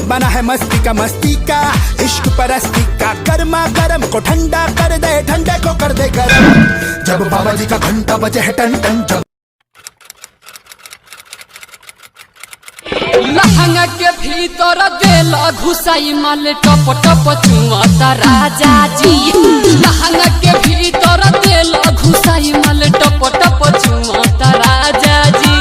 बना है मस्ती का इश्क परस्ती का। गर्मा गर्म को ठंडा कर दे, ठंडे को कर दे गरम। जब बाबा जी का घंटा बजे है टन टन, जब लहंगा के भीतर देला घुसाई माल टप टप चुमाता राजा जी। लहंगा के भीतर देला घुसाई माल टप टप चुमाता राजा जी।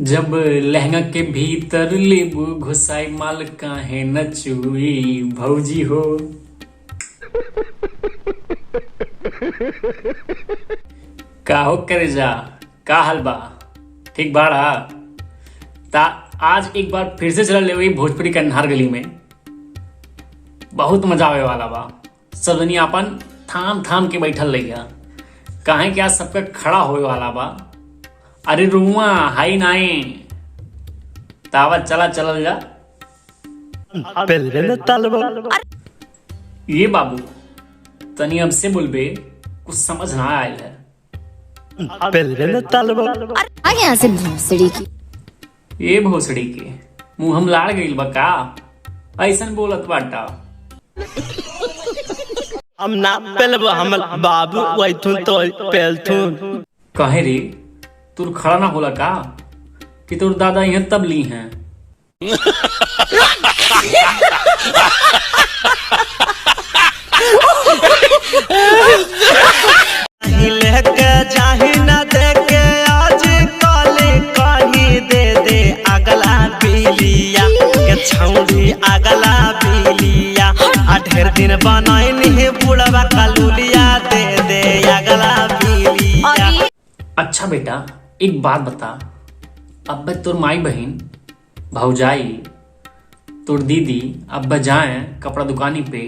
जब लहंगा के भीतर लेबू घुसाई माल काहे न चुई भौजी हो। का हो करे जा, का हाल बा, ठीक बाड़ा? ता आज एक बार फिर से चला ले वही भोजपुरी कन्हार गली में। बहुत मजा आवे वाला बा। सब जनी अपन थाम थाम के बैठल रहिया, काहे क्या सबका खड़ा होए वाला बा। अरे रुआ हाई नाई तावा चला चल जा। ये बाबू तनी अब से बोलबे, कुछ समझ ना आयल है। आगे यहाँ से भोसड़ी की ये भोसड़ी के मुंह हम लाड़ गइल बा का? ऐसन बोलत बाटा। हम ना पेलब, हम बाबू वैथुन तो पेलथुन। कहे रे तुर खड़ा ना होला का कि तुर दादा यहाँ तब ली हैं। लेके जाही ना देके आज काले कहीं दे दे अगला बिलिया के छौड़ी अगला बिलिया। आ ढेर दिन बनाई नहीं बुढ़वा कलुलिया, दे दे अगला बिलिया। अच्छा बेटा एक बात बता, अब तोर माई बहन भौजाई तोर दीदी अब जाए कपड़ा दुकानी पे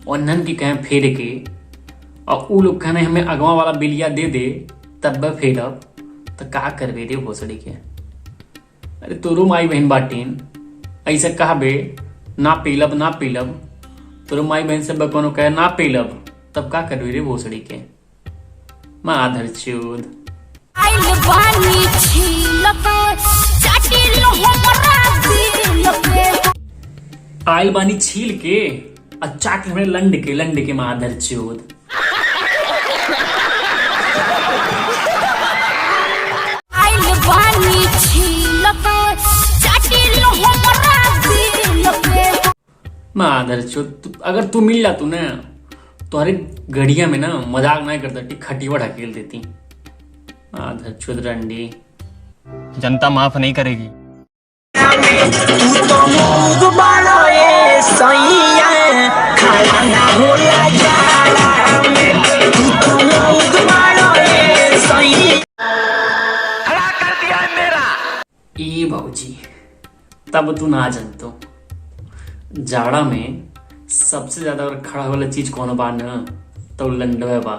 और नन की कहें फेर के, और उ लोग कहने हमें अगवा वाला बिलिया दे दे तब फेरब, तो का करबे रे भोसड़ी के? अरे तोरो माई बहन बाटीन ऐसे कहबे ना पीलब ना पीलब, तोरो माई बहन से कोनो कहे ना पीलब, तब का करबे रे भोसड़ी के? माधर चूद आइल बानी छील के अच्छा के लंड के माधर चूद। माधर चूद अगर तू मिल जा तू ना तो हरे घड़िया में ना मजाक नहीं करता, खटीवा ढकेल देती। माधर चूद रंडी जनता माफ नहीं करेगी। ए बाबूजी तब तू ना जानतो, जाड़ा में सबसे ज्यादा अगर खड़ा वाला चीज कौन बा ना तो लंडवे बा।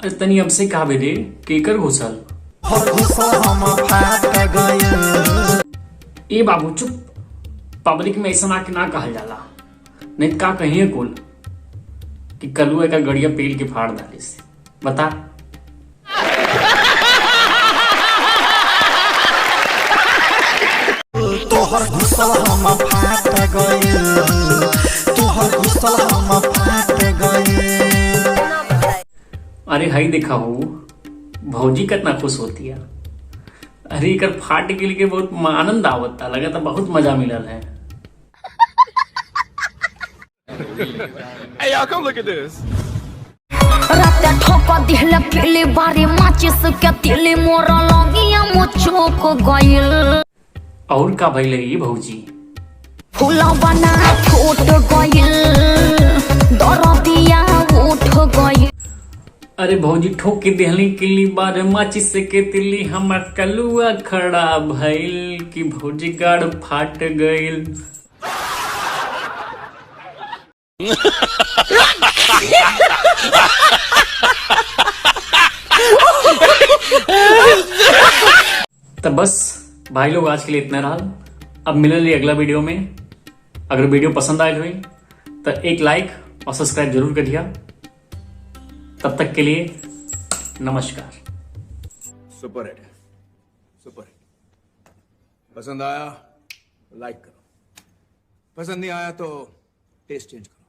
अरे तनी अब से कहा बेटे केकर घुसल? ए बाबू चुप, पब्लिक में ऐसा ना कहल जाला, नहीं का कहिए कुल कि कलुआ का गड़िया पेल के फाड़ डाले से। बता तोहर घुसल हम फाट गइल, तोहर घुसल हम फाट गइल। अरे हाई देखा हो भौजी कितना खुश होती है। अरे एक फाट के लिए बहुत आनंद आवता, लगा था बहुत मजा मिलल है। Hey y'all, come look at this. रात ठोका दिहले पीली बारी माचिस के तिली मोर लगिया मुचो को गइल। और का भइले ये भौजी? फूला बना फूट गइल, दरदिया उठ गइल। अरे भौजी ठोक के देहली किली बार माचिस के तिली, हमर कलुआ खड़ा भइल कि भौजी गाड़ फाट गइल। तो बस भाई लोग आज के लिए इतना रहा। अब मिलेंगे अगला वीडियो में। अगर वीडियो पसंद आए हुई तो एक लाइक और सब्सक्राइब जरूर करिए। तब तक के लिए नमस्कार। सुपर हिट है, सुपर हिट। पसंद आया लाइक करो, पसंद नहीं आया तो टेस्ट चेंज करो।